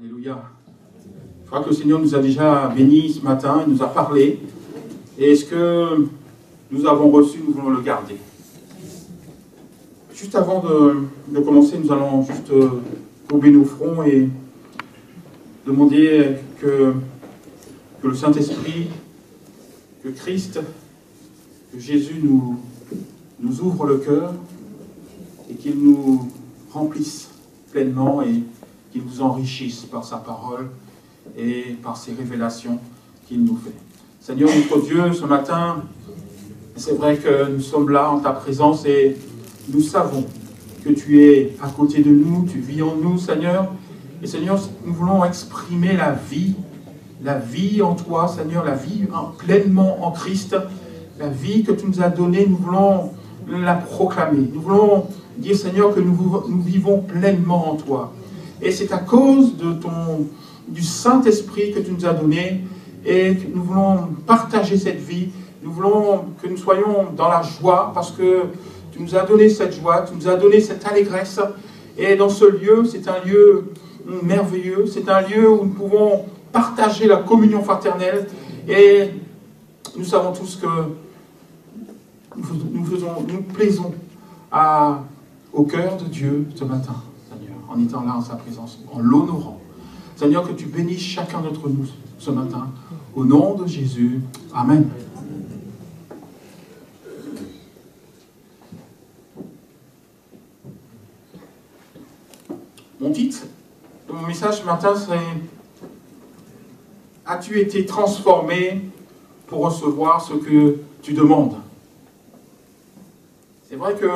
Alléluia. Je crois que le Seigneur nous a déjà bénis ce matin, il nous a parlé. Et ce que nous avons reçu, nous voulons le garder. Juste avant de commencer, nous allons juste courber nos fronts et demander que le Saint-Esprit, que Christ, que Jésus nous ouvre le cœur et qu'il nous remplisse pleinement et qu'il nous enrichisse par sa parole et par ses révélations qu'il nous fait. Seigneur notre Dieu, ce matin, c'est vrai que nous sommes là en ta présence et nous savons que tu es à côté de nous, tu vis en nous, Seigneur. Et Seigneur, nous voulons exprimer la vie en toi, Seigneur, la vie pleinement en Christ, la vie que tu nous as donnée, nous voulons la proclamer. Nous voulons dire, Seigneur, que nous vivons pleinement en toi. Et c'est à cause du Saint-Esprit que tu nous as donné et que nous voulons partager cette vie. Nous voulons que nous soyons dans la joie parce que tu nous as donné cette joie, tu nous as donné cette allégresse. Et dans ce lieu, c'est un lieu merveilleux, c'est un lieu où nous pouvons partager la communion fraternelle. Et nous savons tous que nous plaisons au cœur de Dieu ce matin, Seigneur, en étant là en sa présence, en l'honorant. Seigneur, que tu bénisses chacun d'entre nous ce matin, au nom de Jésus. Amen. Mon titre de mon message ce matin, c'est « As-tu été transformé pour recevoir ce que tu demandes ?» C'est vrai que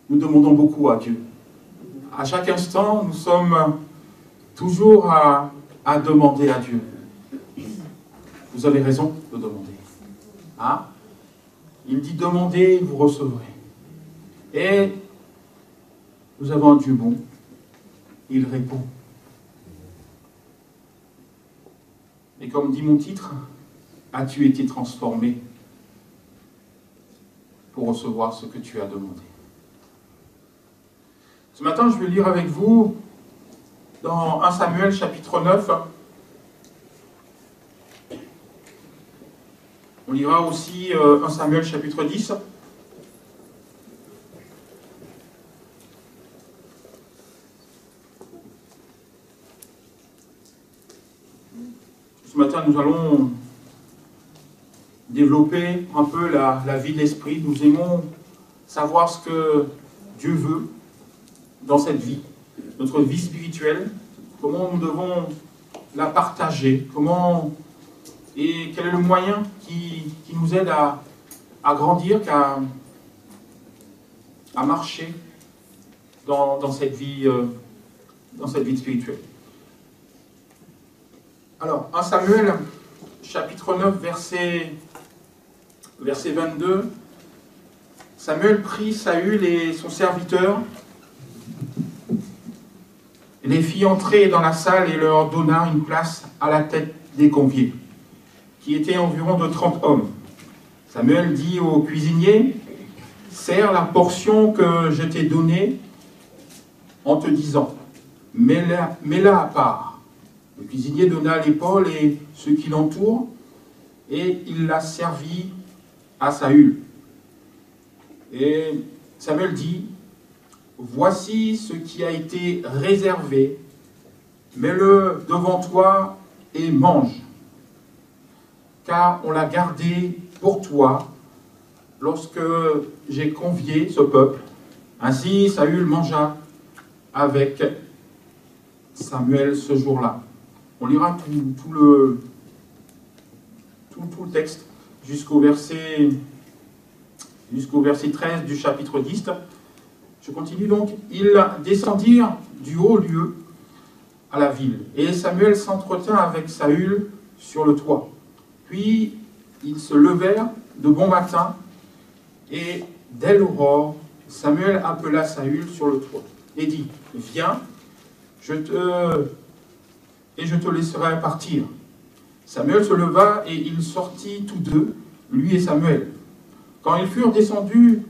nous demandons beaucoup à Dieu. À chaque instant, nous sommes toujours à demander à Dieu. Vous avez raison de demander. Hein? Il dit « Demandez, vous recevrez ». Et nous avons un Dieu bon. Il répond. Et comme dit mon titre, « As-tu été transformé pour recevoir ce que tu as demandé ?» Ce matin, je vais lire avec vous dans 1 Samuel chapitre 9. On lira aussi 1 Samuel chapitre 10. Ce matin, nous allons développer un peu la vie de l'esprit. Nous aimons savoir ce que Dieu veut dans cette vie, notre vie spirituelle, comment nous devons la partager, et quel est le moyen qui nous aide à grandir, à marcher dans cette vie spirituelle. Alors, 1 Samuel, chapitre 9, verset 22, Samuel prit Saül et son serviteur, les fit entrer dans la salle et leur donna une place à la tête des conviés, qui étaient environ de 30 hommes. Samuel dit au cuisinier, « Sers la portion que je t'ai donnée en te disant, mets-la à part. » Le cuisinier donna l'épaule et ceux qui l'entourent, et il la servit à Saül. Et Samuel dit, « Voici ce qui a été réservé, mets-le devant toi et mange, car on l'a gardé pour toi lorsque j'ai convié ce peuple. » Ainsi Saül mangea avec Samuel ce jour-là. On lira tout le texte jusqu'au verset 13 du chapitre 10. Je continue donc. Ils descendirent du haut lieu à la ville, et Samuel s'entretint avec Saül sur le toit. Puis ils se levèrent de bon matin, et dès l'aurore, Samuel appela Saül sur le toit, et dit, « Viens, je te laisserai partir. » Samuel se leva, et il sortit tous deux, lui et Samuel. Quand ils furent descendus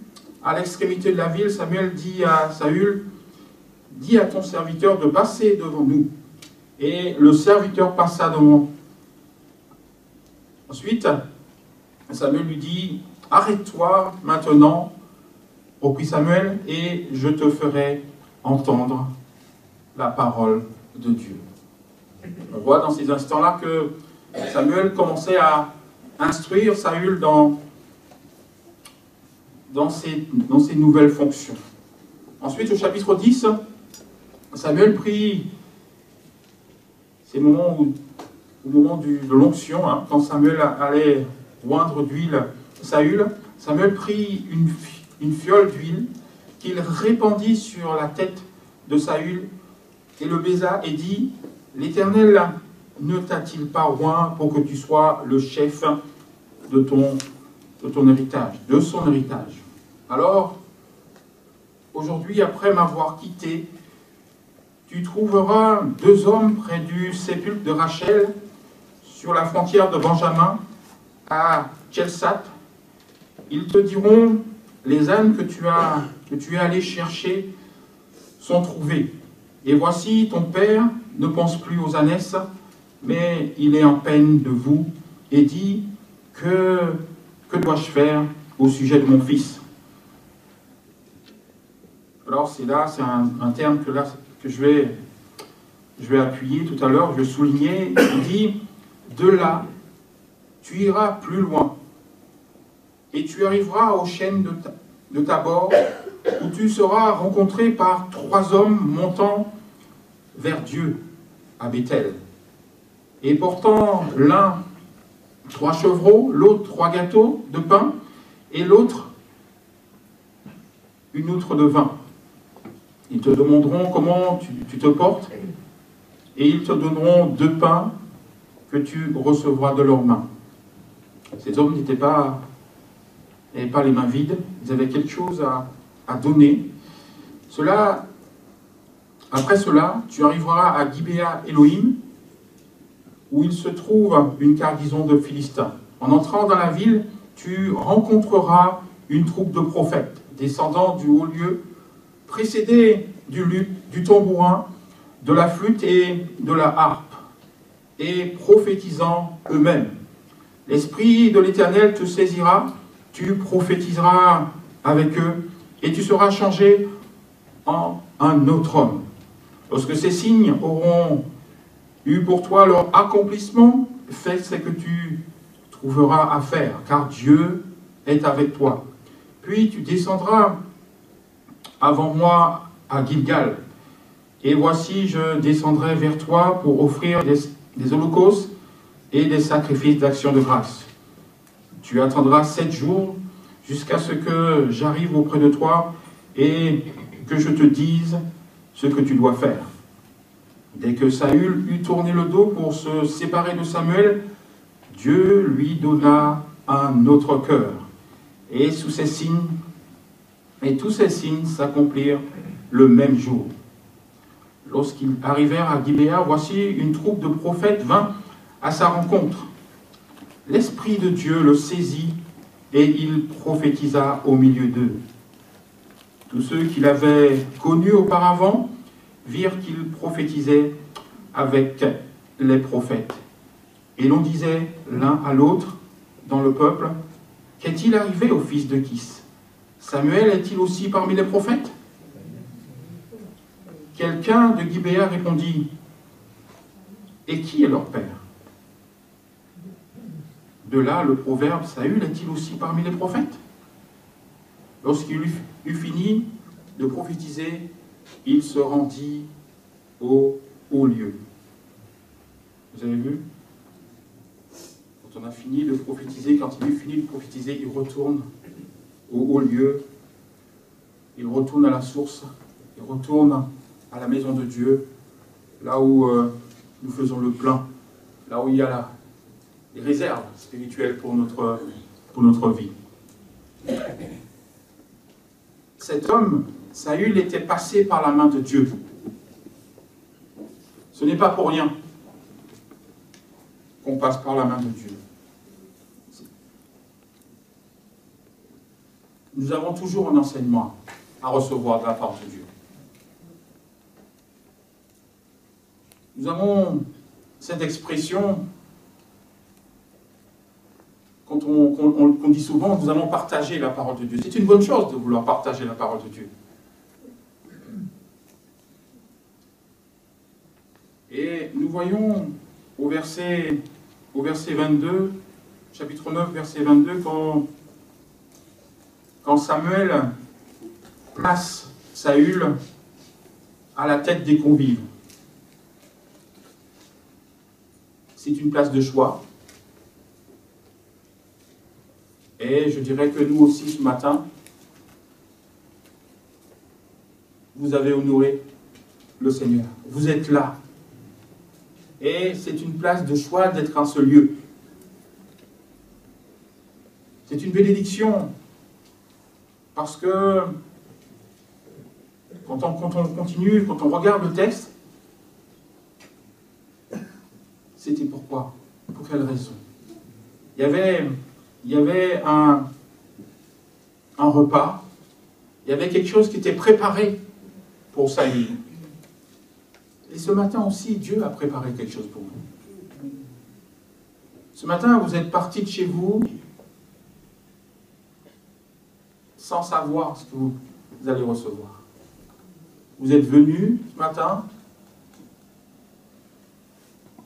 à l'extrémité de la ville, Samuel dit à Saül, « dis à ton serviteur de passer devant nous. Et le serviteur passa devant. Ensuite, Samuel lui dit, arrête-toi maintenant, reprit Samuel, et je te ferai entendre la parole de Dieu. On voit dans ces instants-là que Samuel commençait à instruire Saül dans ses nouvelles fonctions. Ensuite, au chapitre 10, Samuel prit, c'est le moment au moment de l'onction, quand Samuel allait oindre d'huile Saül, Samuel prit une fiole d'huile qu'il répandit sur la tête de Saül et le baisa et dit, l'Éternel ne t'a-t-il pas oint pour que tu sois le chef de ton héritage, de son héritage. Alors, aujourd'hui, après m'avoir quitté, tu trouveras 2 hommes près du sépulcre de Rachel, sur la frontière de Benjamin, à Tchelsat. Ils te diront, les ânes que tu es allé chercher sont trouvés. Et voici, ton père ne pense plus aux ânesses, mais il est en peine de vous, et dit, que dois-je faire au sujet de mon fils? Alors c'est un terme que je vais appuyer tout à l'heure, je vais souligner. Il dit, de là, tu iras plus loin, et tu arriveras aux chaînes de Tabor, où tu seras rencontré par 3 hommes montant vers Dieu à Béthel, et portant l'un 3 chevreaux, l'autre 3 gâteaux de pain, et l'autre une outre de vin. Ils te demanderont comment tu te portes, et ils te donneront 2 pains que tu recevras de leurs mains. Ces hommes n'avaient pas les mains vides, ils avaient quelque chose à donner. Après cela, tu arriveras à Gibéa Elohim, où il se trouve une cargaison de Philistins. En entrant dans la ville, tu rencontreras une troupe de prophètes, descendant du haut lieu, précédés du luth, du tambourin, de la flûte et de la harpe, et prophétisant eux-mêmes. L'Esprit de l'Éternel te saisira, tu prophétiseras avec eux, et tu seras changé en un autre homme. Lorsque ces signes auront eu pour toi leur accomplissement, fais ce que tu trouveras à faire, car Dieu est avec toi. Puis tu descendras avant moi à Gilgal, et voici je descendrai vers toi pour offrir des holocaustes et des sacrifices d'action de grâce. Tu attendras 7 jours jusqu'à ce que j'arrive auprès de toi et que je te dise ce que tu dois faire. Dès que Saül eut tourné le dos pour se séparer de Samuel, Dieu lui donna un autre cœur. Et tous ces signes s'accomplirent le même jour. Lorsqu'ils arrivèrent à Gibéa, voici une troupe de prophètes vint à sa rencontre. L'Esprit de Dieu le saisit et il prophétisa au milieu d'eux. Tous ceux qui l'avaient connu auparavant virent qu'il prophétisait avec les prophètes. Et l'on disait l'un à l'autre dans le peuple, qu'est-il arrivé au fils de Kis? Samuel est-il aussi parmi les prophètes? Quelqu'un de Gibéa répondit, et qui est leur père? De là, le proverbe, Saül est-il aussi parmi les prophètes? Lorsqu'il eut fini de prophétiser, il se rendit au haut lieu. Vous avez vu? Quand on a fini de prophétiser, quand il eut fini de prophétiser, il retourne au haut lieu, il retourne à la source, il retourne à la maison de Dieu, là où nous faisons le plein, là où il y a les réserves spirituelles pour notre vie. Cet homme, Saül, était passé par la main de Dieu. Ce n'est pas pour rien qu'on passe par la main de Dieu. Nous avons toujours un enseignement à recevoir de la part de Dieu. Nous avons cette expression qu'on dit souvent, nous allons partager la parole de Dieu. C'est une bonne chose de vouloir partager la parole de Dieu. Et nous voyons au verset 22, chapitre 9, verset 22, quand Samuel place Saül à la tête des convives. C'est une place de choix. Et je dirais que nous aussi, ce matin, vous avez honoré le Seigneur. Vous êtes là. Et c'est une place de choix d'être en ce lieu. C'est une bénédiction. Parce que quand on continue, quand on regarde le texte, c'était pourquoi? Pour quelle raison? Il y avait un repas, il y avait quelque chose qui était préparé pour Saül. Et ce matin aussi, Dieu a préparé quelque chose pour vous. Ce matin, vous êtes partis de chez vous sans savoir ce que vous allez recevoir. Vous êtes venus ce matin.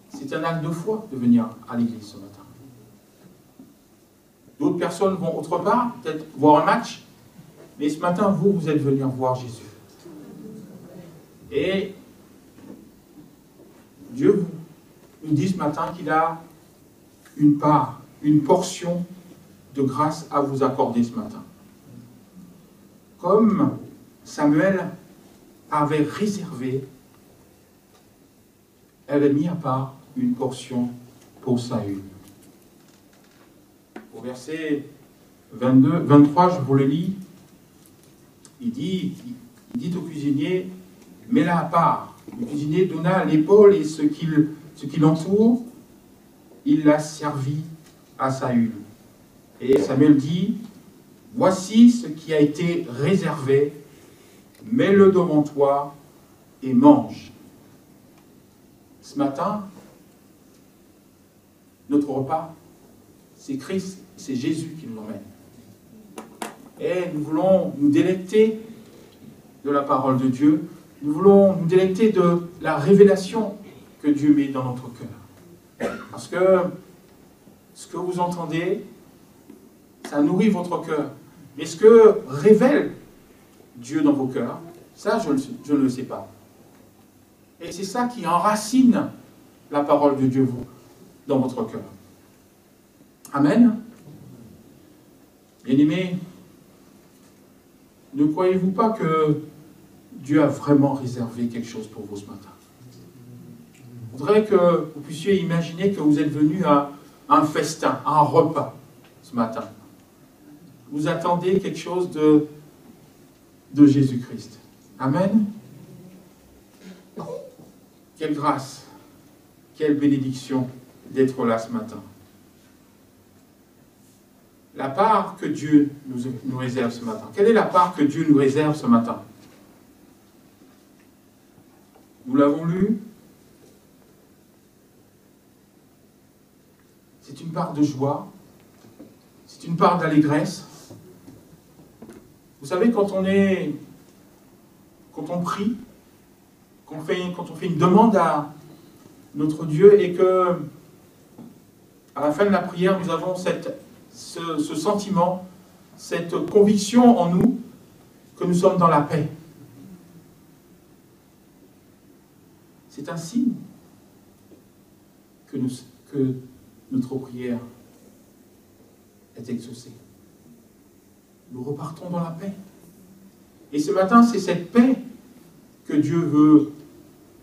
C'est un acte de foi de venir à l'église ce matin. D'autres personnes vont autre part, peut-être voir un match, mais ce matin, vous êtes venus voir Jésus. Et Dieu nous dit ce matin qu'il a une part, une portion de grâce à vous accorder ce matin. Comme Samuel avait réservé, elle avait mis à part une portion pour Saül. Au verset 23, je vous le lis, il dit au cuisinier, mets-la à part. Le cuisinier donna l'épaule et ce qui l'entoure, il l'a servi à Saül. Et Samuel dit, voici ce qui a été réservé, mets-le devant toi et mange. Ce matin, notre repas, c'est Christ, c'est Jésus qui nous emmène. Et nous voulons nous délecter de la parole de Dieu. Nous voulons nous délecter de la révélation que Dieu met dans notre cœur. Parce que ce que vous entendez, ça nourrit votre cœur. Mais ce que révèle Dieu dans vos cœurs, ça, je ne le sais pas. Et c'est ça qui enracine la parole de Dieu dans votre cœur. Amen. Bien-aimés, ne croyez-vous pas que Dieu a vraiment réservé quelque chose pour vous ce matin? Je voudrais que vous puissiez imaginer que vous êtes venus à un festin, à un repas ce matin. Vous attendez quelque chose de Jésus-Christ. Amen. Quelle grâce, quelle bénédiction d'être là ce matin. La part que Dieu nous réserve ce matin. Quelle est la part que Dieu nous réserve ce matin? Nous l'avons lu. C'est une part de joie. C'est une part d'allégresse. Vous savez, quand on prie, quand on fait une demande à notre Dieu et que, à la fin de la prière, nous avons ce sentiment, cette conviction en nous que nous sommes dans la paix. C'est un signe que notre prière est exaucée. Nous repartons dans la paix. Et ce matin, c'est cette paix que Dieu veut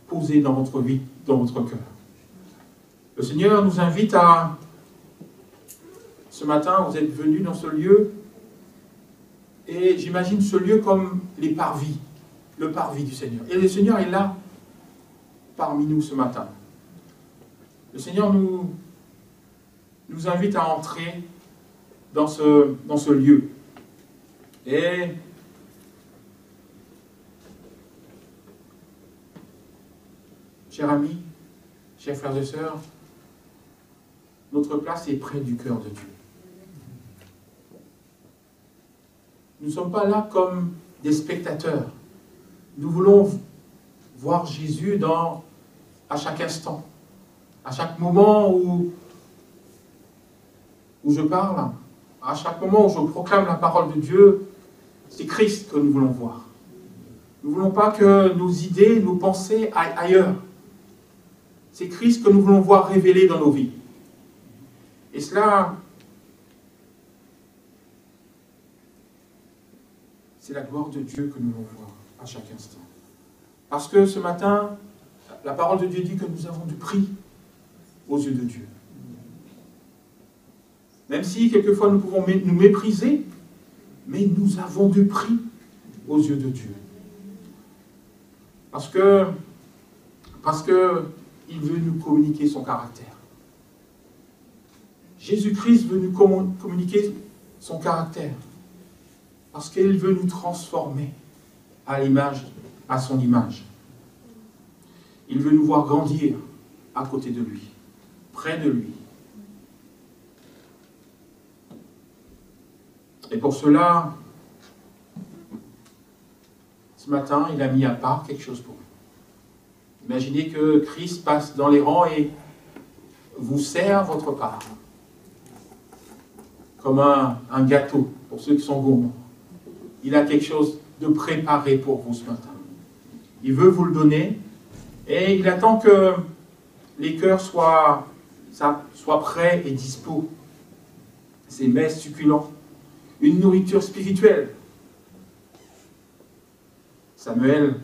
poser dans votre vie, dans votre cœur. Le Seigneur nous invite à... Ce matin, vous êtes venus dans ce lieu, et j'imagine ce lieu comme les parvis, le parvis du Seigneur. Et le Seigneur est là, parmi nous ce matin. Le Seigneur nous invite à entrer dans ce lieu. Et cher ami, chers frères et sœurs, notre place est près du cœur de Dieu. Nous ne sommes pas là comme des spectateurs. Nous voulons voir Jésus à chaque instant, à chaque moment où je parle, à chaque moment où je proclame la parole de Dieu. C'est Christ que nous voulons voir. Nous ne voulons pas que nos idées, nos pensées aillent ailleurs. C'est Christ que nous voulons voir révélé dans nos vies. Et cela, c'est la gloire de Dieu que nous voulons voir à chaque instant. Parce que ce matin, la parole de Dieu dit que nous avons du prix aux yeux de Dieu. Même si quelquefois nous pouvons nous mépriser, mais nous avons du prix aux yeux de Dieu. Parce que il veut nous communiquer son caractère. Jésus-Christ veut nous communiquer son caractère. Parce qu'il veut nous transformer à son image. Il veut nous voir grandir à côté de lui, près de lui. Et pour cela, ce matin, il a mis à part quelque chose pour vous. Imaginez que Christ passe dans les rangs et vous sert votre part. Comme un gâteau, pour ceux qui sont gourmands. Il a quelque chose de préparé pour vous ce matin. Il veut vous le donner et il attend que les cœurs soient prêts et dispos. Ces mets succulents. Une nourriture spirituelle. Samuel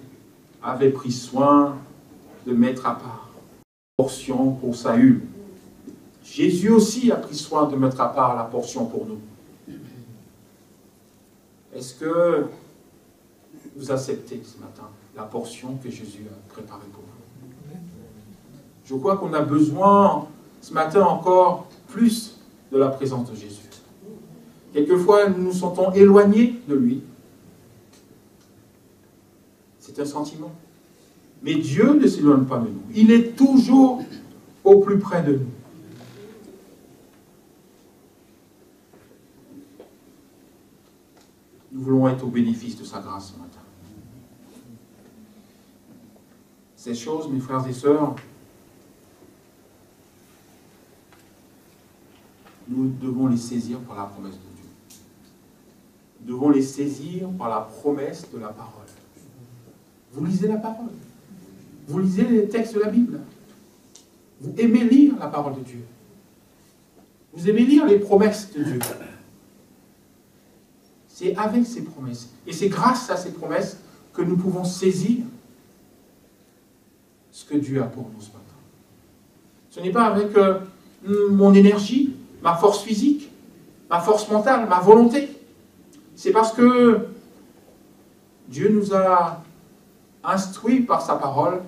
avait pris soin de mettre à part une portion pour Saül. Jésus aussi a pris soin de mettre à part la portion pour nous. Est-ce que vous acceptez ce matin la portion que Jésus a préparée pour vous? Je crois qu'on a besoin ce matin encore plus de la présence de Jésus. Quelquefois, nous nous sentons éloignés de lui. C'est un sentiment. Mais Dieu ne s'éloigne pas de nous. Il est toujours au plus près de nous. Nous voulons être au bénéfice de sa grâce ce matin. Ces choses, mes frères et sœurs, nous devons les saisir par la promesse de Dieu. Nous devons les saisir par la promesse de la parole. Vous lisez la parole. Vous lisez les textes de la Bible. Vous aimez lire la parole de Dieu. Vous aimez lire les promesses de Dieu. C'est avec ces promesses. Et c'est grâce à ces promesses que nous pouvons saisir ce que Dieu a pour nous ce matin. Ce n'est pas avec mon énergie, ma force physique, ma force mentale, ma volonté. C'est parce que Dieu nous a instruits par sa parole.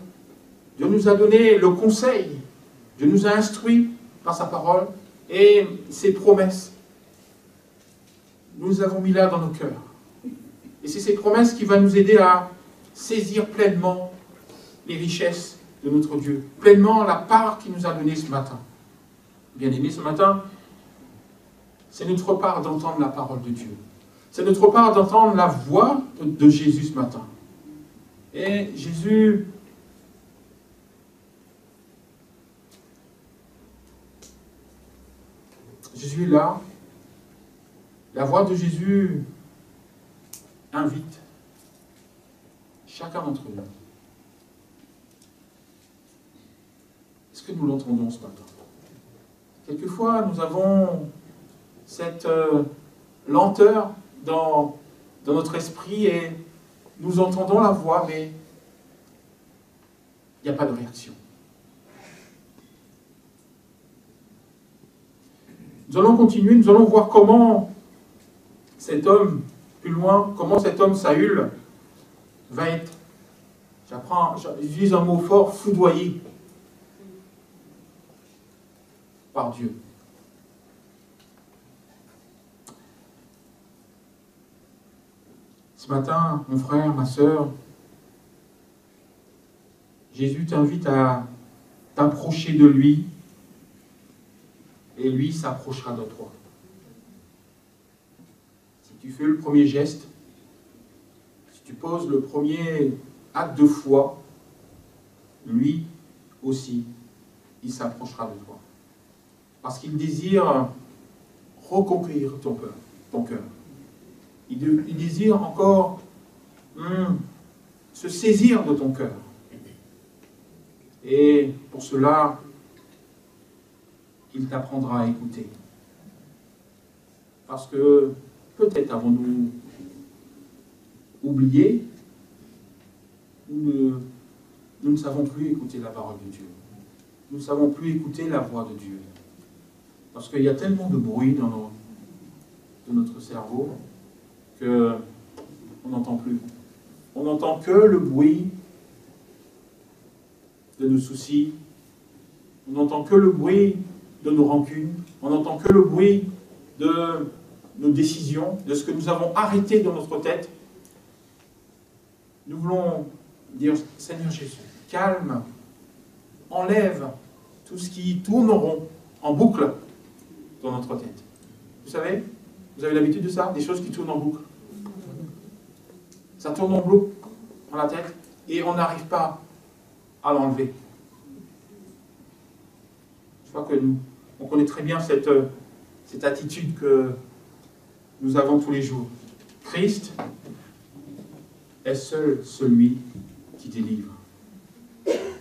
Dieu nous a donné le conseil. Dieu nous a instruits par sa parole et ses promesses. Nous les avons mis là dans nos cœurs. Et c'est ces promesses qui vont nous aider à saisir pleinement les richesses de notre Dieu, pleinement la part qu'il nous a donnée ce matin. Bien-aimés, ce matin, c'est notre part d'entendre la parole de Dieu. C'est notre part d'entendre la voix de Jésus ce matin. Et Jésus est là. La voix de Jésus invite chacun d'entre nous. Est-ce que nous l'entendons ce matin? Quelquefois, nous avons cette lenteur dans notre esprit et nous entendons la voix, mais il n'y a pas de réaction. Nous allons continuer, nous allons voir comment cet homme, plus loin, comment cet homme Saül va être, j'utilise un mot fort, foudroyé par Dieu. Ce matin, mon frère, ma sœur, Jésus t'invite à t'approcher de lui et lui s'approchera de toi. Si tu fais le premier geste, si tu poses le premier acte de foi, lui aussi, il s'approchera de toi. Parce qu'il désire reconquérir ton cœur. Il désire encore se saisir de ton cœur. Et pour cela, il t'apprendra à écouter. Parce que peut-être avons-nous oublié, nous ne savons plus écouter la parole de Dieu. Nous ne savons plus écouter la voix de Dieu. Parce qu'il y a tellement de bruit dans notre cerveau qu'on n'entend plus. On n'entend que le bruit de nos soucis. On n'entend que le bruit de nos rancunes. On n'entend que le bruit de nos décisions, de ce que nous avons arrêté dans notre tête. Nous voulons dire, Seigneur Jésus, calme, enlève tout ce qui tourne rond, en boucle, dans notre tête. Vous savez, vous avez l'habitude de ça, des choses qui tournent en boucle. Ça tourne en boucle dans la tête et on n'arrive pas à l'enlever. Je crois que on connaît très bien cette attitude que nous avons tous les jours. Christ est seul celui qui délivre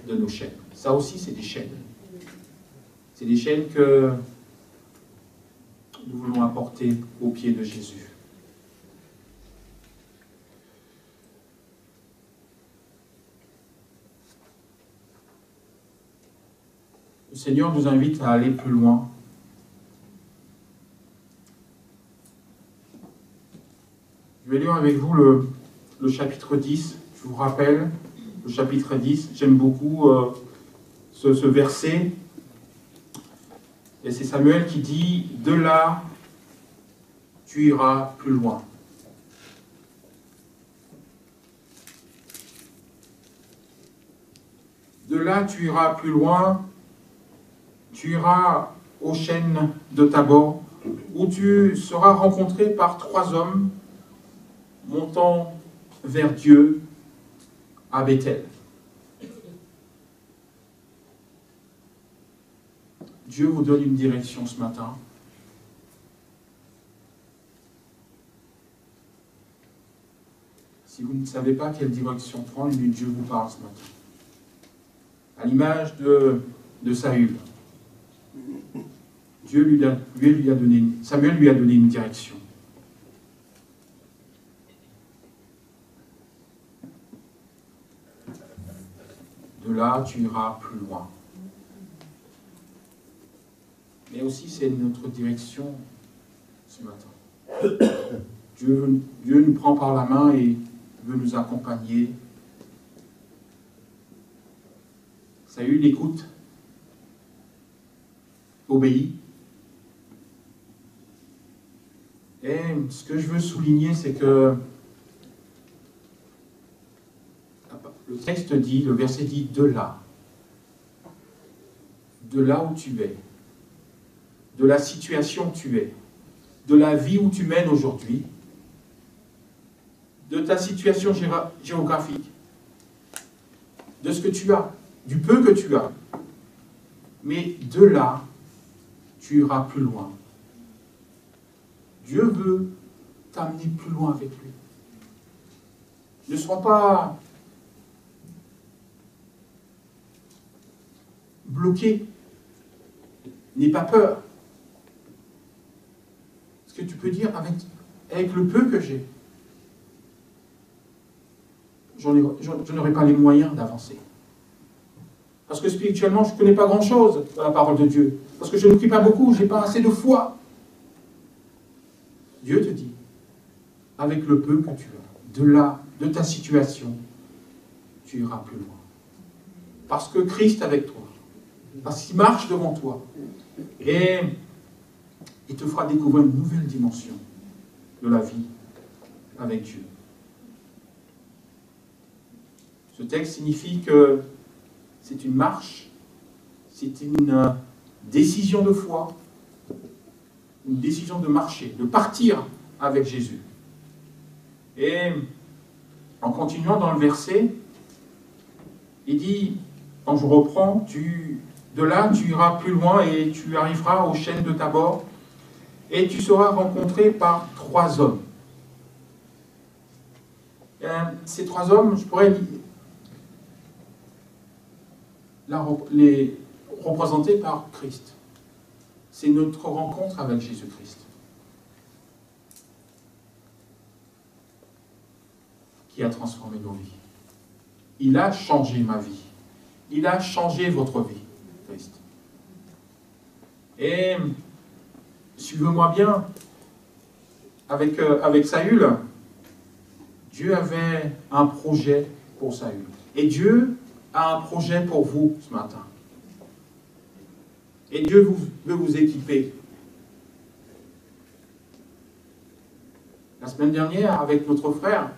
de nos chaînes. Ça aussi, c'est des chaînes. C'est des chaînes que nous voulons apporter aux pieds de Jésus. Le Seigneur nous invite à aller plus loin. Je vais lire avec vous le chapitre 10. Je vous rappelle, le chapitre 10, j'aime beaucoup ce verset. Et c'est Samuel qui dit, « De là, tu iras plus loin. » De là, tu iras plus loin. Tu iras aux chênes de Tabor, où tu seras rencontré par 3 hommes montant vers Dieu à Bethel. Dieu vous donne une direction ce matin. Si vous ne savez pas quelle direction prendre, Dieu vous parle ce matin. À l'image de Saül. Samuel lui a donné une direction. De là, tu iras plus loin. Mais aussi, c'est notre direction ce matin. Dieu nous prend par la main et veut nous accompagner. Saül écoute, obéit. Et ce que je veux souligner, c'est que le texte dit, le verset dit, de là où tu es, de la situation où tu es, de la vie où tu mènes aujourd'hui, de ta situation géographique, de ce que tu as, du peu que tu as. Mais de là, tu iras plus loin. Dieu veut t'amener plus loin avec lui. Ne sois pas bloqué. N'aie pas peur. Ce que tu peux dire avec le peu que j'ai, je n'aurai pas les moyens d'avancer. Parce que spirituellement, je ne connais pas grand-chose dans la parole de Dieu. Parce que je ne prie pas beaucoup, je n'ai pas assez de foi. Dieu te dit, avec le peu que tu as, de là, de ta situation, tu iras plus loin. Parce que Christ est avec toi. Parce qu'il marche devant toi. Et il te fera découvrir une nouvelle dimension de la vie avec Dieu. Ce texte signifie que c'est une marche c'est une décision de foi, une décision de marcher, de partir avec Jésus. Et en continuant dans le verset, il dit, quand je reprends, de là tu iras plus loin et tu arriveras aux chênes de Tabor et tu seras rencontré par 3 hommes. Ces 3 hommes, je pourrais les représenter par Christ. C'est notre rencontre avec Jésus-Christ qui a transformé nos vies. Il a changé ma vie. Il a changé votre vie, Christ. Et suivez-moi bien, avec Saül, Dieu avait un projet pour Saül. Et Dieu a un projet pour vous ce matin. Et Dieu veut vous équiper. La semaine dernière, avec notre frère,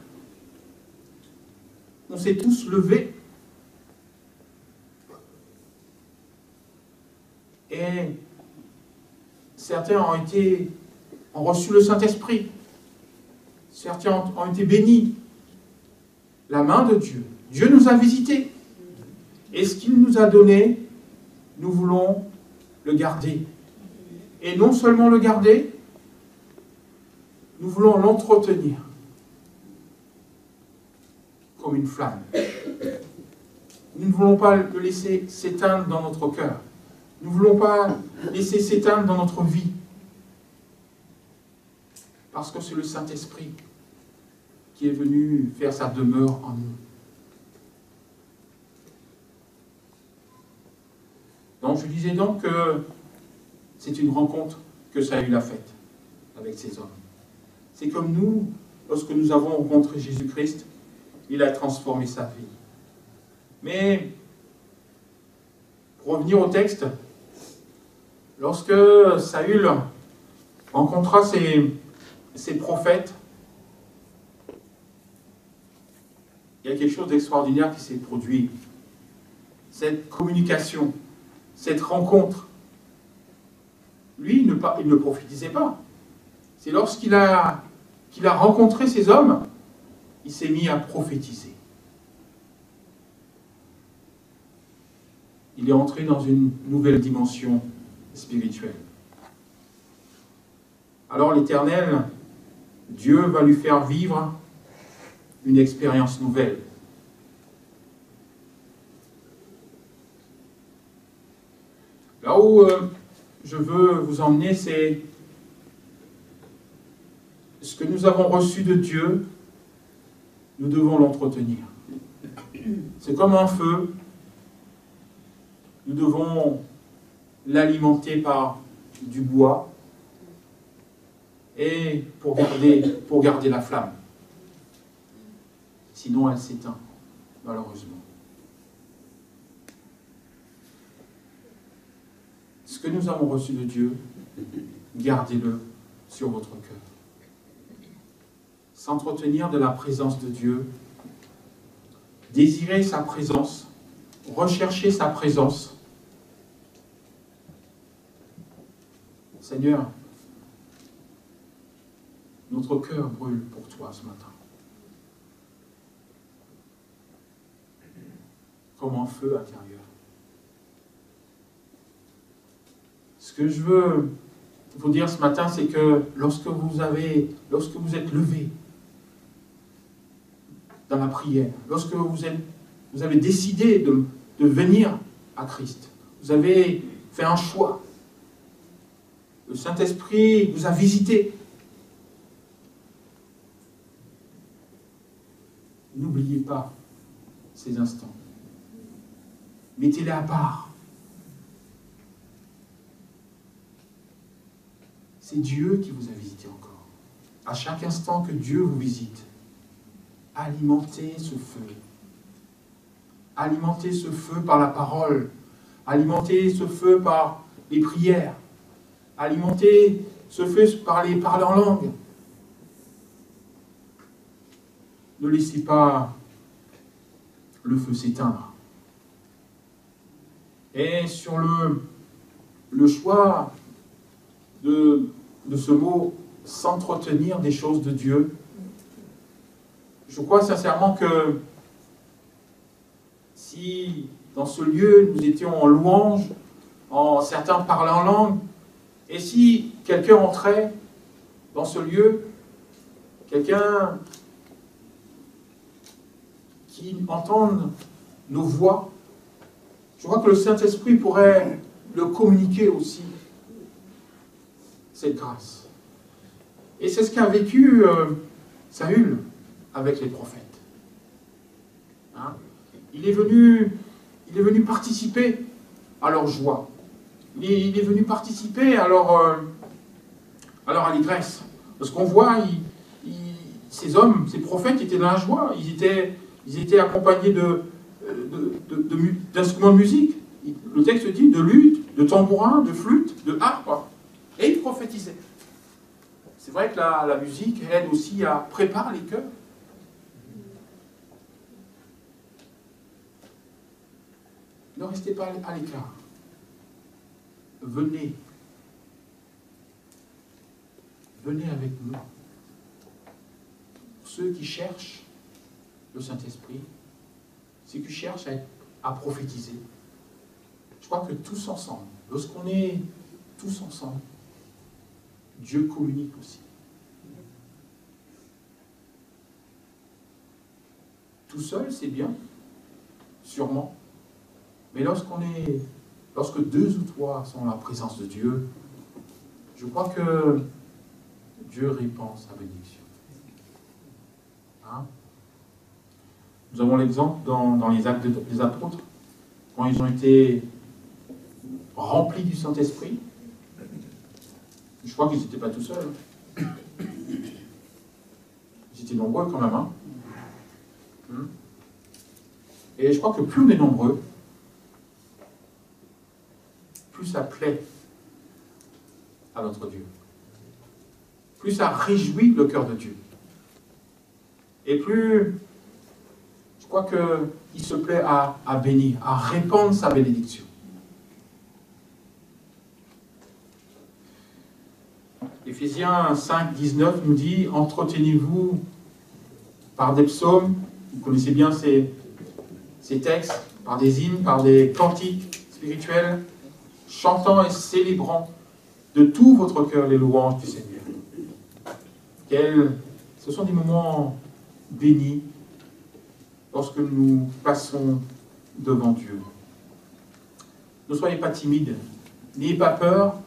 on s'est tous levés. Et certains ont reçu le Saint-Esprit. Certains ont été bénis. La main de Dieu. Dieu nous a visités. Et ce qu'il nous a donné, nous voulons le garder. Et non seulement le garder, nous voulons l'entretenir comme une flamme. Nous ne voulons pas le laisser s'éteindre dans notre cœur. Nous ne voulons pas laisser s'éteindre dans notre vie. Parce que c'est le Saint-Esprit qui est venu faire sa demeure en nous. Donc je disais donc que c'est une rencontre que Saül a faite avec ces hommes. C'est comme nous, lorsque nous avons rencontré Jésus-Christ, il a transformé sa vie. Mais, pour revenir au texte, lorsque Saül rencontra ces prophètes, il y a quelque chose d'extraordinaire qui s'est produit. Cette communication, cette rencontre. Lui, il ne prophétisait pas. C'est lorsqu'il a rencontré ces hommes, il s'est mis à prophétiser. Il est entré dans une nouvelle dimension spirituelle. Alors l'Éternel, Dieu va lui faire vivre une expérience nouvelle. Là où je veux vous emmener, c'est ce que nous avons reçu de Dieu, nous devons l'entretenir. C'est comme un feu, nous devons l'alimenter par du bois et pour garder la flamme. Sinon elle s'éteint, malheureusement. Ce que nous avons reçu de Dieu, gardez-le sur votre cœur. S'entretenir de la présence de Dieu, désirer sa présence, rechercher sa présence. Seigneur, notre cœur brûle pour toi ce matin. Comme un feu intérieur. Ce que je veux vous dire ce matin, c'est que lorsque vous êtes levé dans la prière, lorsque vous avez décidé de venir à Christ, vous avez fait un choix, le Saint-Esprit vous a visité. N'oubliez pas ces instants. Mettez-les à part. C'est Dieu qui vous a visité encore. À chaque instant que Dieu vous visite, alimentez ce feu. Alimentez ce feu par la parole. Alimentez ce feu par les prières. Alimentez ce feu par les parler en langue. Ne laissez pas le feu s'éteindre. Et sur le choix de ce mot « s'entretenir des choses de Dieu », je crois sincèrement que si dans ce lieu nous étions en louange, certains parlaient en langue, et si quelqu'un entrait dans ce lieu, quelqu'un qui entende nos voix, je crois que le Saint-Esprit pourrait le communiquer aussi, cette grâce. Et c'est ce qu'a vécu Saül avec les prophètes. Hein? Il est venu participer à leur joie. Il est venu participer à leur allégresse. Parce qu'on voit, ces hommes, ces prophètes étaient dans la joie. Ils étaient accompagnés d'instruments de musique. Le texte dit de luth, de tambourin, de flûte, de harpe. Et ils prophétisaient. C'est vrai que la musique aide aussi à préparer les cœurs. Ne restez pas à l'écart. Venez. Venez avec nous. Ceux qui cherchent le Saint-Esprit, ceux qui cherchent à prophétiser. Je crois que tous ensemble, lorsqu'on est tous ensemble, Dieu communique aussi. Tout seul, c'est bien, sûrement. Mais lorsque deux ou trois sont en la présence de Dieu, je crois que Dieu répand sa bénédiction. Hein? Nous avons l'exemple dans les actes des apôtres, quand ils ont été remplis du Saint-Esprit. Je crois qu'ils n'étaient pas tout seuls. Ils étaient nombreux quand même. Hein? Et je crois que plus on est nombreux, plus ça plaît à notre Dieu. Plus ça réjouit le cœur de Dieu. Et plus, je crois qu'il se plaît à bénir, à répandre sa bénédiction. Éphésiens 5, 19 nous dit « Entretenez-vous par des psaumes », vous connaissez bien ces textes, par des hymnes, par des cantiques spirituels, chantant et célébrant de tout votre cœur les louanges du Seigneur. Ce sont des moments bénis lorsque nous passons devant Dieu. Ne soyez pas timides, n'ayez pas peur,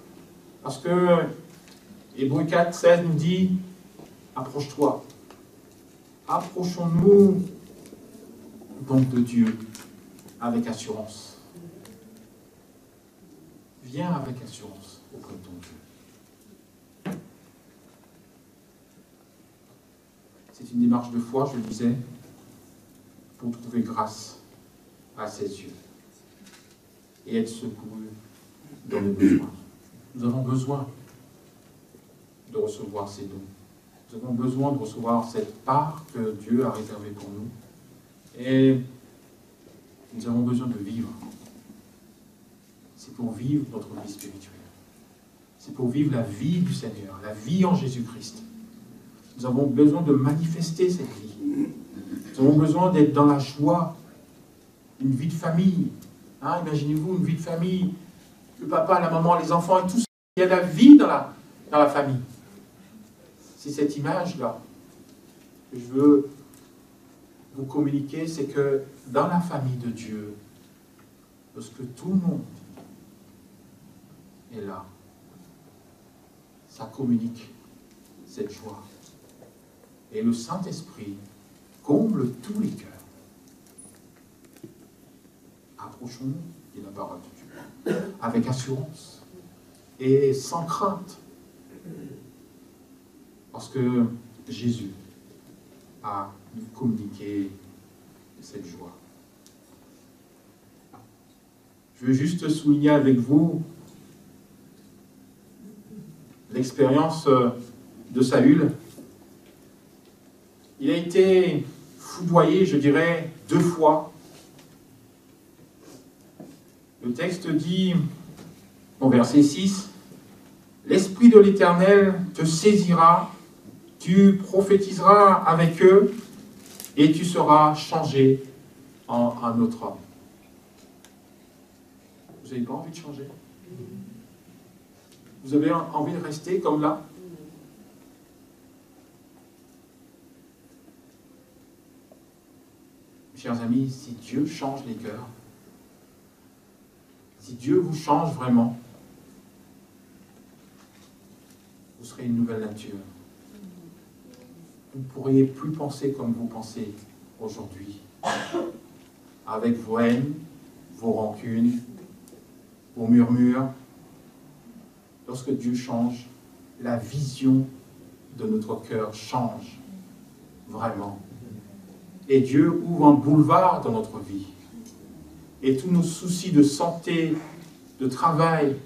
parce que Hébreux 4, 16 nous dit « Approche-toi ». Approchons-nous donc de Dieu avec assurance. Viens avec assurance auprès de ton Dieu. C'est une démarche de foi, je le disais, pour trouver grâce à ses yeux et être secouru dans le besoin. Nous avons besoin de recevoir ces dons. Nous avons besoin de recevoir cette part que Dieu a réservée pour nous. Et nous avons besoin de vivre. C'est pour vivre notre vie spirituelle. C'est pour vivre la vie du Seigneur, la vie en Jésus-Christ. Nous avons besoin de manifester cette vie. Nous avons besoin d'être dans la joie, une vie de famille. Hein, imaginez-vous une vie de famille, le papa, la maman, les enfants et tout ça. Il y a de la vie dans la famille. C'est cette image-là que je veux vous communiquer, c'est que dans la famille de Dieu, lorsque tout le monde est là, ça communique cette joie. Et le Saint-Esprit comble tous les cœurs. Approchons-nous, dit la parole de Dieu, avec assurance et sans crainte. Parce que Jésus a nous communiqué cette joie. Je veux juste souligner avec vous l'expérience de Saül. Il a été foudroyé, je dirais, 2 fois. Le texte dit, au verset 6, « L'Esprit de l'Éternel te saisira, tu prophétiseras avec eux, et tu seras changé en un autre homme. » Vous n'avez pas envie de changer? Vous avez envie de rester comme là? Chers amis, si Dieu change les cœurs, si Dieu vous change vraiment, vous serez une nouvelle nature. Vous ne pourriez plus penser comme vous pensez aujourd'hui, avec vos haines, vos rancunes, vos murmures. Lorsque Dieu change, la vision de notre cœur change vraiment. Et Dieu ouvre un boulevard dans notre vie. Et tous nos soucis de santé, de travail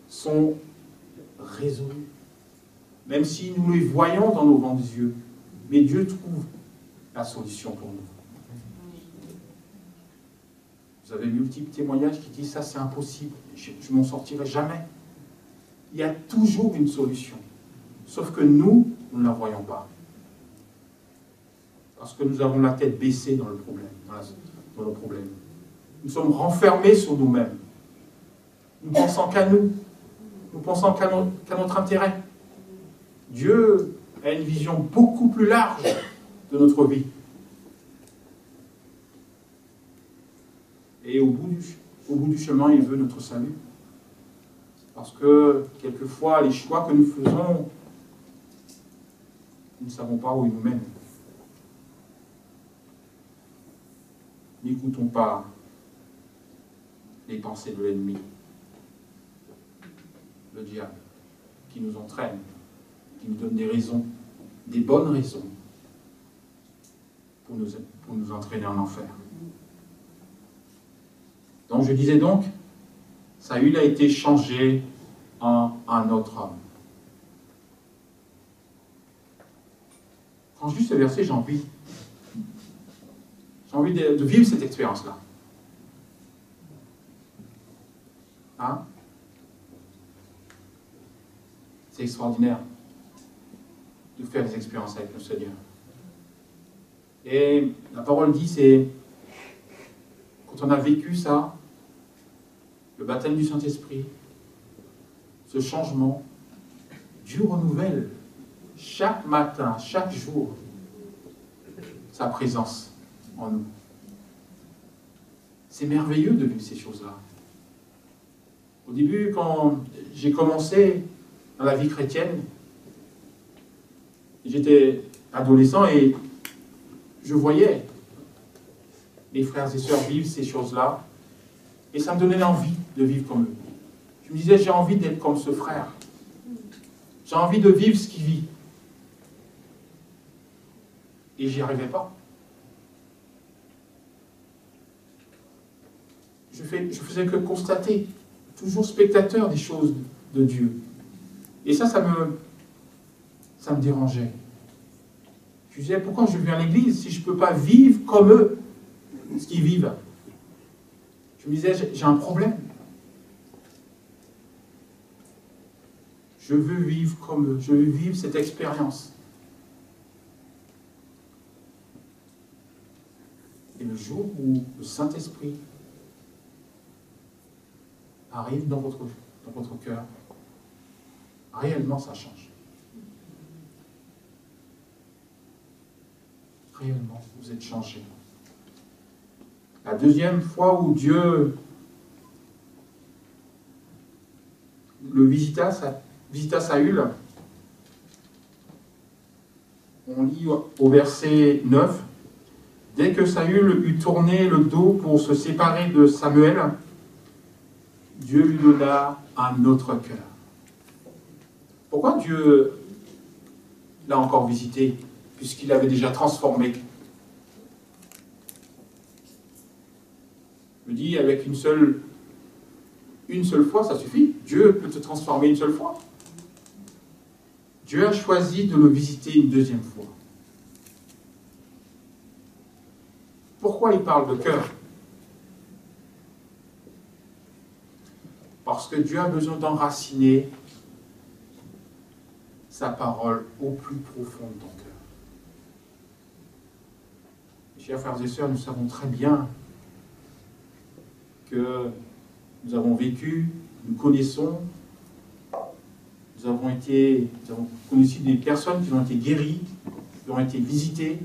sont résolus. Même si nous les voyons dans nos grands yeux. Mais Dieu trouve la solution pour nous. Vous avez multiples témoignages qui disent ça c'est impossible, je ne m'en sortirai jamais. Il y a toujours une solution. Sauf que nous ne la voyons pas. Parce que nous avons la tête baissée dans le problème, dans le problème. Nous sommes renfermés sur nous-mêmes. Nous pensons qu'à nous. Nous pensons qu'à notre intérêt. Dieu a une vision beaucoup plus large de notre vie. Et au bout du chemin, il veut notre salut. Parce que, quelquefois, les choix que nous faisons, nous ne savons pas où ils nous mènent. N'écoutons pas les pensées de l'ennemi, le diable, qui nous entraîne, qui nous donne des raisons, des bonnes raisons, pour nous entraîner en enfer. Donc je disais donc, Saül a été changé en un autre homme. Quand je lis ce verset, j'ai envie de vivre cette expérience-là. Hein? C'est extraordinaire de faire des expériences avec le Seigneur. Et la parole dit, c'est quand on a vécu ça, le baptême du Saint-Esprit, ce changement, Dieu renouvelle chaque matin, chaque jour, sa présence en nous. C'est merveilleux de vivre ces choses-là. Au début, quand j'ai commencé dans la vie chrétienne, j'étais adolescent et je voyais les frères et sœurs vivre ces choses-là et ça me donnait envie de vivre comme eux. Je me disais, j'ai envie d'être comme ce frère. J'ai envie de vivre ce qu'il vit. Et j'y arrivais pas. Je faisais que constater, toujours spectateur des choses de Dieu. Et ça me dérangeait. Je me disais, pourquoi je viens à l'église si je ne peux pas vivre comme eux, ce qu'ils vivent? Je me disais, j'ai un problème. Je veux vivre comme eux, je veux vivre cette expérience. Et le jour où le Saint-Esprit arrive dans votre cœur, réellement ça change. Réellement, vous êtes changé. La deuxième fois où Dieu le visita Saül, on lit au verset 9, « Dès que Saül eut tourné le dos pour se séparer de Samuel, Dieu lui donna un autre cœur. » Pourquoi Dieu l'a encore visité, puisqu'il l'avait déjà transformé? Je me dis, avec une seule fois, ça suffit. Dieu peut te transformer une seule fois. Dieu a choisi de le visiter une deuxième fois. Pourquoi il parle de cœur? Parce que Dieu a besoin d'enraciner sa parole au plus profond de ton cœur. Chers frères et sœurs, nous savons très bien que nous avons vécu, nous connaissons, nous avons connu des personnes qui ont été guéries, qui ont été visitées,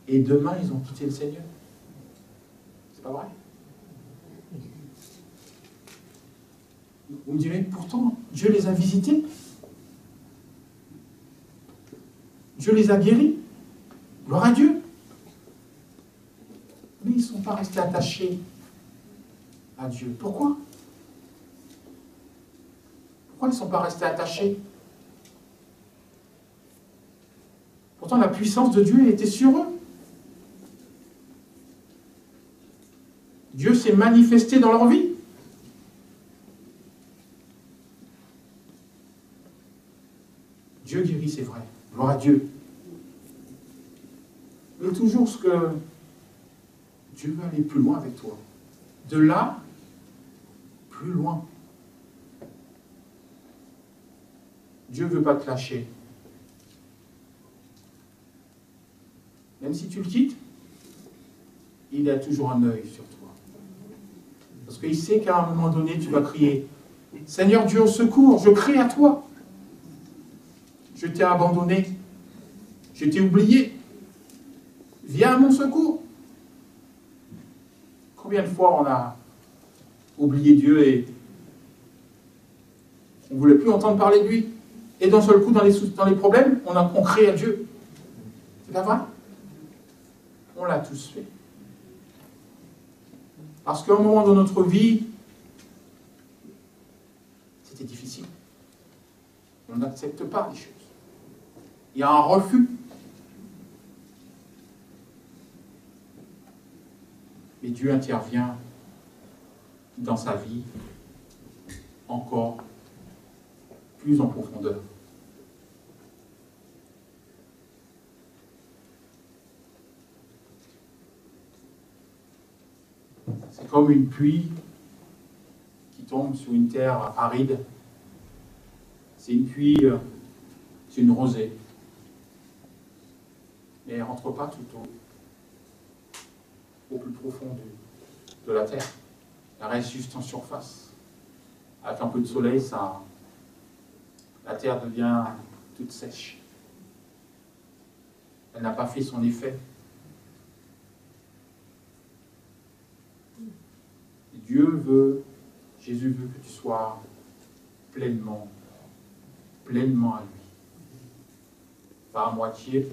et demain ils ont quitté le Seigneur. C'est pas vrai? Vous me direz, pourtant, Dieu les a visités. Dieu les a guéris. Gloire à Dieu. Mais ils ne sont pas restés attachés à Dieu. Pourquoi? Pourquoi ils ne sont pas restés attachés? Pourtant, la puissance de Dieu était sur eux. Dieu s'est manifesté dans leur vie. Dieu guérit, c'est vrai. Gloire à Dieu. Mais toujours ce que Dieu veut aller plus loin avec toi. De là, plus loin. Dieu ne veut pas te lâcher. Même si tu le quittes, il a toujours un œil sur toi. Parce qu'il sait qu'à un moment donné, tu vas crier « Seigneur Dieu, au secours, je crie à toi. Je t'ai abandonné. Je t'ai oublié. Viens à mon secours. » Combien de fois on a oublié Dieu et on ne voulait plus entendre parler de lui. Et d'un seul coup, dans les problèmes, on crie à Dieu. C'est pas vrai? On l'a tous fait. Parce qu'à un moment de notre vie, c'était difficile. On n'accepte pas les choses. Il y a un refus. Et Dieu intervient dans sa vie encore plus en profondeur. C'est comme une pluie qui tombe sur une terre aride. C'est une pluie, c'est une rosée. Mais elle ne rentre pas tout au plus profond de la terre. Elle reste juste en surface. Avec un peu de soleil, la terre devient toute sèche. Elle n'a pas fait son effet. Jésus veut que tu sois pleinement à lui. Pas à moitié,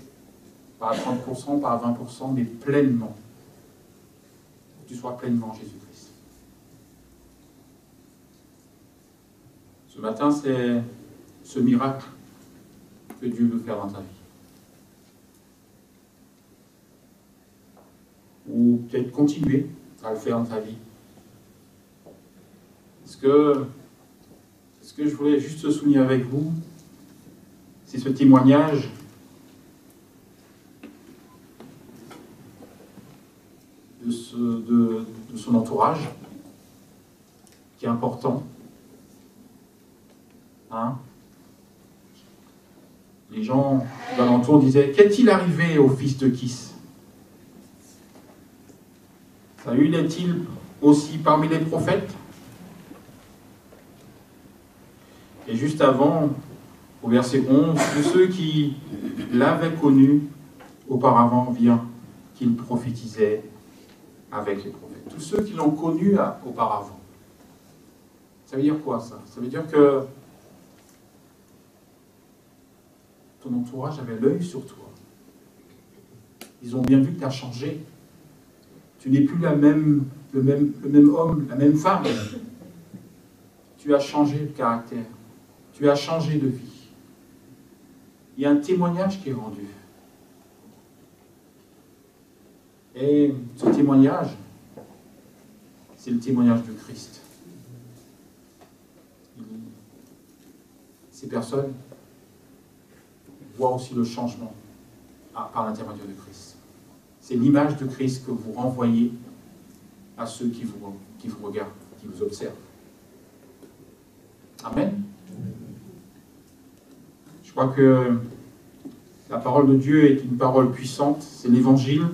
pas à 30%, pas à 20%, mais pleinement. Que tu sois pleinement Jésus-Christ. Ce matin, c'est ce miracle que Dieu veut faire dans ta vie. Ou peut-être continuer à le faire dans ta vie. Ce que je voulais juste souligner avec vous, c'est ce témoignage de son entourage, qui est important. Hein? Les gens d'alentour disaient, qu'est-il arrivé au fils de Kis? Saül est-il aussi parmi les prophètes? Et juste avant, au verset 11, tous ceux qui l'avaient connu auparavant virent qu'il prophétisait avec les prophètes. Tous ceux qui l'ont connu auparavant. Ça veut dire quoi, ça? Ça veut dire que ton entourage avait l'œil sur toi. Ils ont bien vu que tu as changé. Tu n'es plus le même homme, la même femme. Tu as changé de caractère. Tu as changé de vie. Il y a un témoignage qui est rendu. Et ce témoignage, c'est le témoignage de Christ. Ces personnes voient aussi le changement par l'intermédiaire de Christ. C'est l'image de Christ que vous renvoyez à ceux qui vous regardent, qui vous observent. Amen. Je crois que la parole de Dieu est une parole puissante. C'est l'évangile,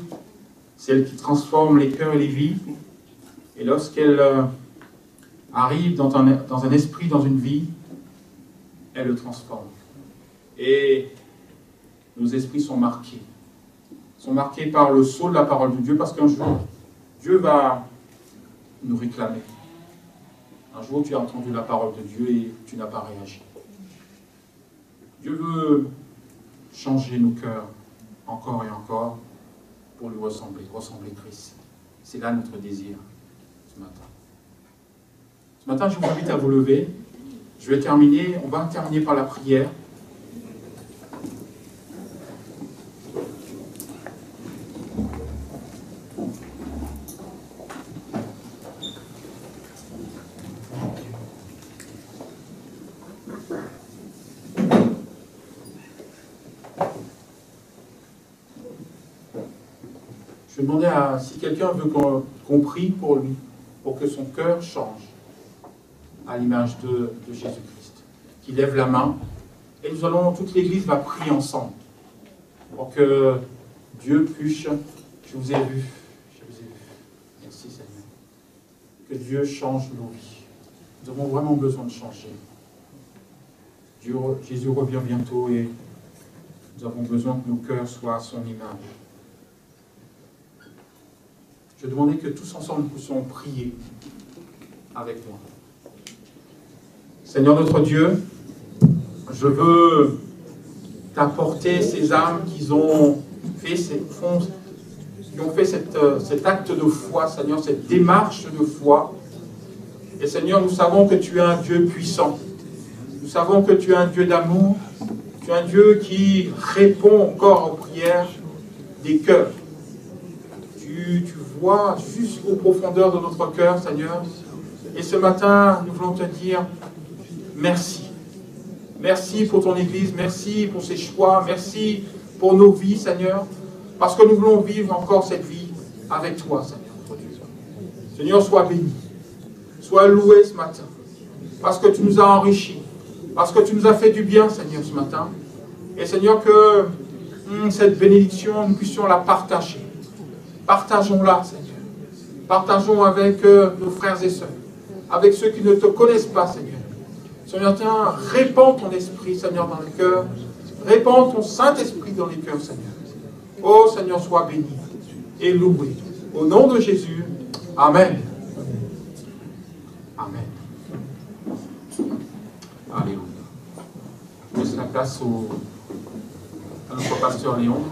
celle qui transforme les cœurs et les vies. Et lorsqu'elle arrive dans un esprit, dans une vie, elle le transforme. Et nos esprits sont marqués. Sont marqués par le sceau de la parole de Dieu, parce qu'un jour, Dieu va nous réclamer. Un jour, tu as entendu la parole de Dieu et tu n'as pas réagi. Dieu veut changer nos cœurs encore et encore pour lui ressembler Christ. C'est là notre désir ce matin. Ce matin, je vous invite à vous lever. On va terminer par la prière. Je vais demander si quelqu'un veut qu'on prie pour lui, pour que son cœur change à l'image de Jésus-Christ. Qu'il lève la main et toute l'Église va prier ensemble pour que Dieu puisse, je vous ai vu, merci Seigneur, que Dieu change nos vies. Nous avons vraiment besoin de changer. Jésus revient bientôt et nous avons besoin que nos cœurs soient à son image. Je demandais que tous ensemble nous puissions prier avec moi. Seigneur notre Dieu, je veux t'apporter ces âmes qui ont fait cet acte de foi, Seigneur, cette démarche de foi. Et Seigneur, nous savons que tu es un Dieu puissant. Nous savons que tu es un Dieu d'amour. Tu es un Dieu qui répond encore aux prières des cœurs. Tu vois jusqu'aux profondeurs de notre cœur, Seigneur. Et ce matin, nous voulons te dire merci. Merci pour ton Église, merci pour ses choix, merci pour nos vies, Seigneur, parce que nous voulons vivre encore cette vie avec toi, Seigneur, notre Dieu. Seigneur, sois béni, sois loué ce matin, parce que tu nous as enrichis, parce que tu nous as fait du bien, Seigneur, ce matin. Et Seigneur, que cette bénédiction, nous puissions la partager. Partageons-la, Seigneur. Partageons avec nos frères et sœurs, avec ceux qui ne te connaissent pas, Seigneur. Seigneur, tiens, répands ton esprit, Seigneur, dans le cœur. Répands ton Saint-Esprit dans les cœurs, Seigneur. Oh, Seigneur, sois béni et loué. Au nom de Jésus, Amen. Amen. Alléluia. Je laisse la place à notre pasteur Léon.